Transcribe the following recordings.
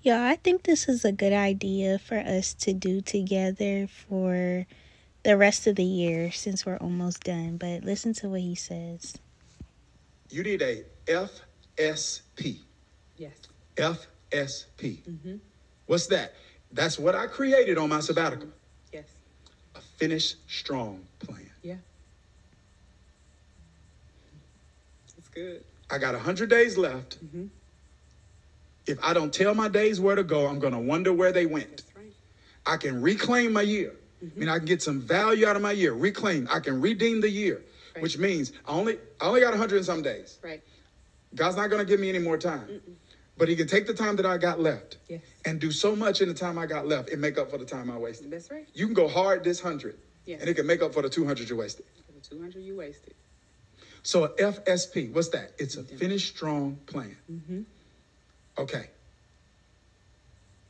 Yeah, I think this is a good idea for us to do together for the rest of the year since we're almost done. But listen to what he says. You need a FSP. Yes. FSP. What's that? That's what I created on my sabbatical. Yes. A finish strong plan. Yeah. It's good. I got 100 days left. If I don't tell my days where to go, I'm going to wonder where they went. That's right. I can reclaim my year. I mean, I can get some value out of my year. Reclaim. I can redeem the year, Right. which means I only got 100 and some days. Right. God's not going to give me any more time. But he can take the time that I got left Yes. and do so much in the time I got left and make up for the time I wasted. That's right. You can go hard this 100, Yes. and it can make up for the 200 you wasted. For the 200 you wasted. So a FSP, what's that? It's a finish strong plan. Okay.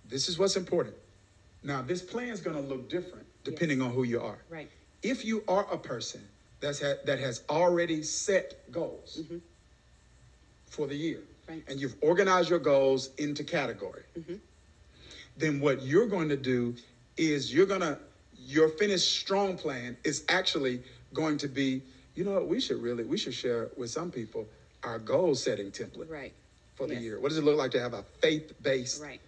This is what's important. Now, this plan is going to look different depending on who you are. Right. If you are a person that has already set goals for the year, Right. and you've organized your goals into category, then what you're going to do is your finished strong plan is actually going to be, you know what, we should share with some people our goal setting template Right. for the Yes. year. What does it look like to have a faith-based Right.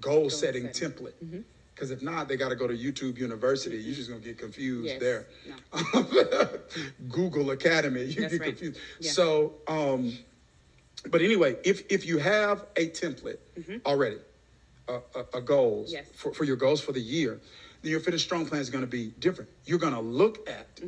goal setting setting. template? Because if not, they got to go to YouTube University. You're just going to get confused Yes. there. No. Google Academy, you That's get right. confused. Yeah. So, but anyway, if you have a template already, a goals Yes. for your goals for the year, then your finished strong plan is going to be different. You're going to look at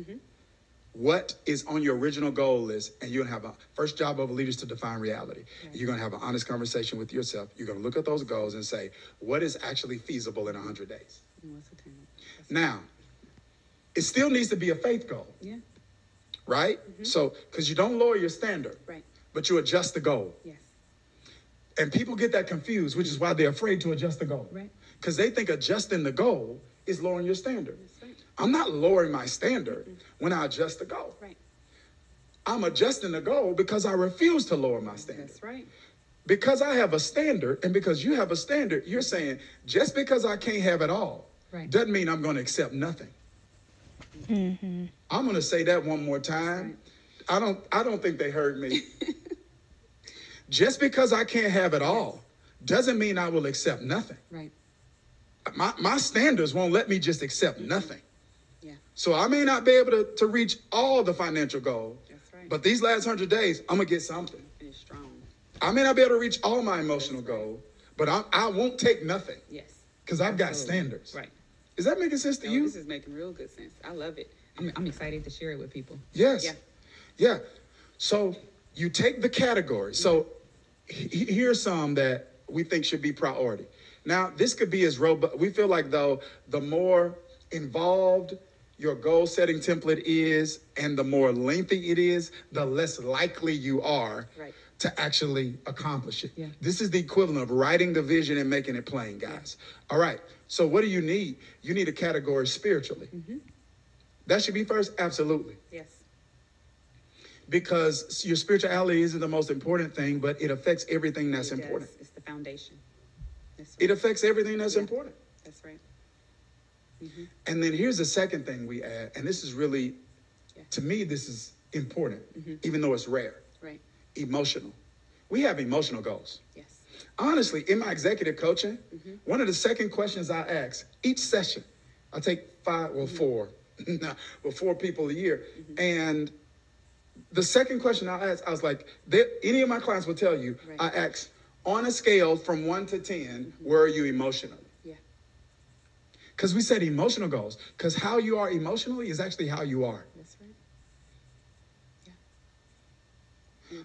what is on your original goal list, and you're going to have a first job of a leader is to define reality. Right. You're going to have an honest conversation with yourself. You're going to look at those goals and say, what is actually feasible in 100 days? And what's the time? Now, it still needs to be a faith goal, Yeah. right? So, because you don't lower your standard, Right. but you adjust the goal. Yes. And people get that confused, which is why they're afraid to adjust the goal. Right. Because they think adjusting the goal is lowering your standard. That's right. I'm not lowering my standard when I adjust the goal. Right. I'm adjusting the goal because I refuse to lower my standard. That's right. Because I have a standard and because you have a standard, you're saying just because I can't have it all Right. doesn't mean I'm going to accept nothing. I'm going to say that one more time. I don't think they heard me. Just because I can't have it all doesn't mean I will accept nothing. Right. My standards won't let me just accept nothing. Yeah. So I may not be able to reach all the financial goals, That's right. but these last 100 days, I'm going to get something. Finish strong. I may not be able to reach all my emotional goals, but I won't take nothing Yes. because I've got Absolutely. standards. Right. Is that making sense to No, you? this is making real good sense. I love it. I'm excited to share it with people. Yes. Yeah. Yeah. So you take the categories. So here's some that we think should be priority. Now, this could be as robust. We feel like, though, the more involved your goal setting template is and the more lengthy it is, the less likely you are Right. to actually accomplish it. Yeah. This is the equivalent of writing the vision and making it plain, guys. All right. So what do you need? You need a category spiritually. That should be first? Absolutely. Yes. Because your spirituality isn't the most important thing, but it affects everything that's It does. important. It's the foundation. That's It right. affects everything that's Yeah. important. That's right. And then here's the second thing we add, and this is really, Yeah. to me, this is important, even though it's rare. Right. Emotional. We have emotional goals. Yes. Honestly, in my executive coaching, one of the second questions I ask each session, I take four people a year, and the second question I asked, I was like, any of my clients will tell you, Right. I ask, on a scale from 1 to 10, where are you emotionally? Yeah. Because we said emotional goals. Because how you are emotionally is actually how you are. That's right.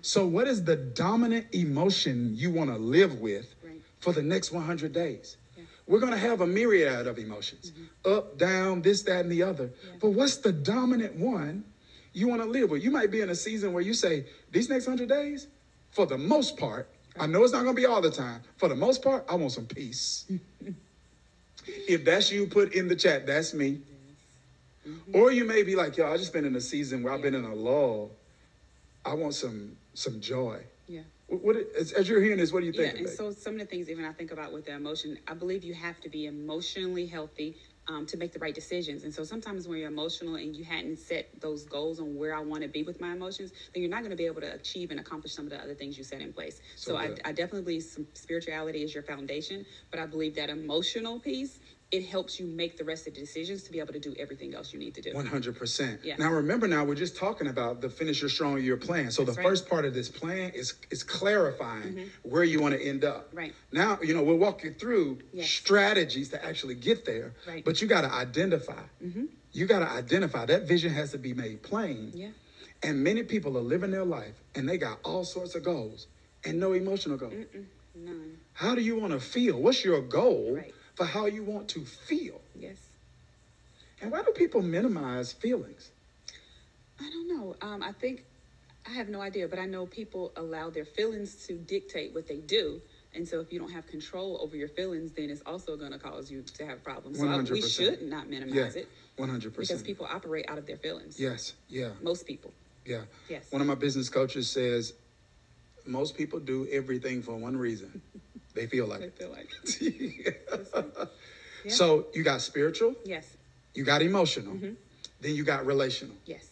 So what is the dominant emotion you want to live with Right. for the next 100 days? Yeah. We're going to have a myriad of emotions. Up, down, this, that, and the other. Yeah. But what's the dominant one you want to live with? You might be in a season where you say, these next 100 days, for the most part, I know it's not going to be all the time. For the most part, I want some peace. If that's you, put in the chat, that's me. Or you may be like, yo, I just been in a season where I've been in a lull. I want some joy. Yeah. As you're hearing this, what do you Yeah, think? and so some of the things, even I think about with the emotion, I believe you have to be emotionally healthy to make the right decisions. And so sometimes when you're emotional and you hadn't set those goals on where I want to be with my emotions, then you're not going to be able to achieve and accomplish some of the other things you set in place. So I definitely believe some spirituality is your foundation, but I believe that emotional piece, it helps you make the rest of the decisions to be able to do everything else you need to do. 100%. Yeah. Now remember, we're just talking about the finish your strong year plan. So That's the right. first part of this plan is clarifying where you want to end up. Right. Now, we'll walk you through Yes. strategies to actually get there. Right. But you got to identify. You got to identify. That vision has to be made plain. Yeah. And many people are living their life and they got all sorts of goals and no emotional goal. None. How do you want to feel? What's your goal Right. for how you want to feel? Yes. And why do people minimize feelings? I don't know. I think I have no idea, but I know people allow their feelings to dictate what they do. And so if you don't have control over your feelings, then it's also going to cause you to have problems. So we 100%. should not minimize it 100%. because people operate out of their feelings. Yes, yeah, Most people. yeah. Yes. One of my business coaches says, most people do everything for one reason. They feel like I it. feel like. Yeah. So you got spiritual, Yes. you got emotional, then you got relational. Yes.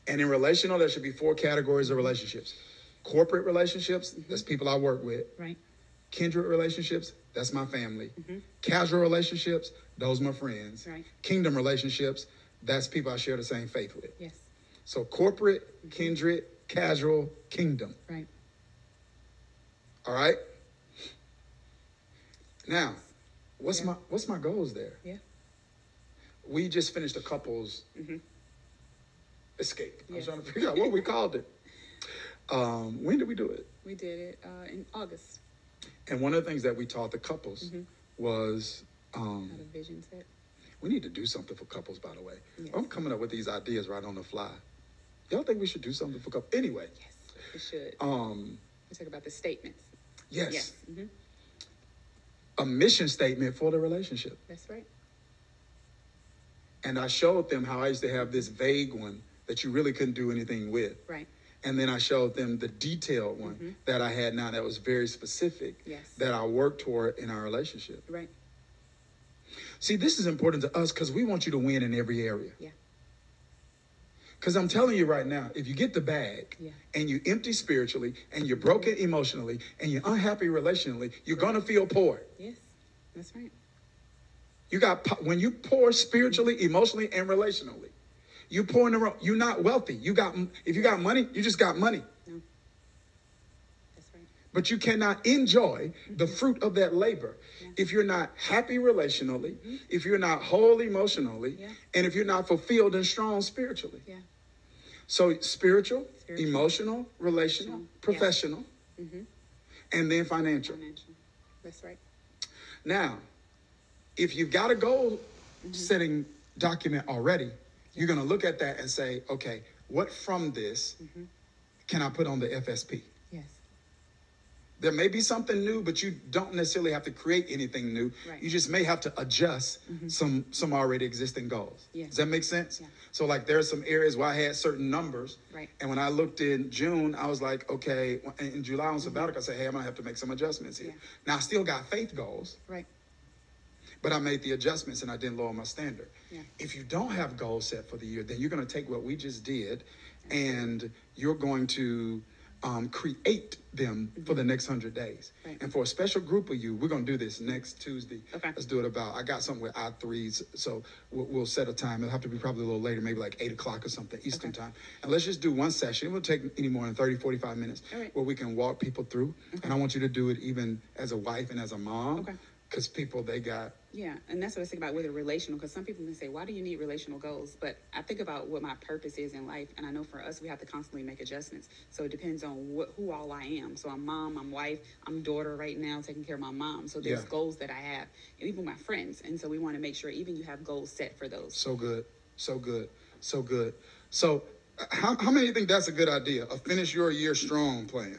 And in relational, there should be 4 categories of relationships. Corporate relationships, that's people I work with. Right. Kindred relationships, that's my family. Casual relationships, those my friends. Right. Kingdom relationships, that's people I share the same faith with. Yes. So corporate, kindred, casual, kingdom. Right. All right? Now, what's Yeah. my goals there? Yeah. We just finished a couple's escape. I was Yes. trying to figure out what we called it. When did we do it? We did it in August. And one of the things that we taught the couples was Out of vision set. we need to do something for couples, by the way. Yes. I'm coming up with these ideas right on the fly. Y'all think we should do something for couples? Anyway, Yes. We should. We talk about the statements. yes, Yes. a mission statement for the relationship. That's right. And I showed them how I used to have this vague one that you really couldn't do anything with. Right. And then I showed them the detailed one that I had now that was very specific Yes. that I worked toward in our relationship. Right. See, this is important to us because we want you to win in every area. Yeah. Because I'm telling you right now, if you get the bag Yeah. and you empty spiritually and you're broken emotionally and you're unhappy relationally, you're going to feel poor. Yes. That's right. When you pour spiritually, emotionally, and relationally, you pour in the wrong. You're not wealthy. If you got money, you just got money. No. That's right. But you cannot enjoy the fruit of that labor if you're not happy relationally, if you're not whole emotionally, Yeah. and if you're not fulfilled and strong spiritually. Yeah. So spiritual, Spiritual. emotional, relational, Yeah. professional, and then financial. Financial. That's right. Now, if you've got a goal setting document already, you're going to look at that and say, okay, what from this can I put on the FSP? Yes. There may be something new, but you don't necessarily have to create anything new. Right. You just may have to adjust some already existing goals. Yeah. Does that make sense? Yeah. So like there are some areas where I had certain numbers. Right. And when I looked in June, I was like, okay, in July on sabbatical, I said, hey, I'm gonna have to make some adjustments here. Yeah. Now I still got faith goals, Right. but I made the adjustments and I didn't lower my standard. Yeah. If you don't have goals set for the year, then you're gonna take what we just did and you're going to create them for the next 100 days. Right. And for a special group of you, we're going to do this next Tuesday. Okay. Let's do it I got something with I3s, so we'll set a time. It'll have to be probably a little later, maybe like 8 o'clock or something, Eastern time. And let's just do one session. It won't take any more than 30, 45 minutes All right. where we can walk people through. And I want you to do it even as a wife and as a mom. Okay. Because people, they got... Yeah, and that's what I think about with a relational, because some people can say, why do you need relational goals? But I think about what my purpose is in life, and I know for us, we have to constantly make adjustments. So it depends on who all I am. So I'm mom, I'm wife, I'm daughter right now, taking care of my mom. So there's Yeah. goals that I have, and even my friends. And so we want to make sure even you have goals set for those. So good, so good, so good. So how many think that's a good idea? A finish your year strong plan?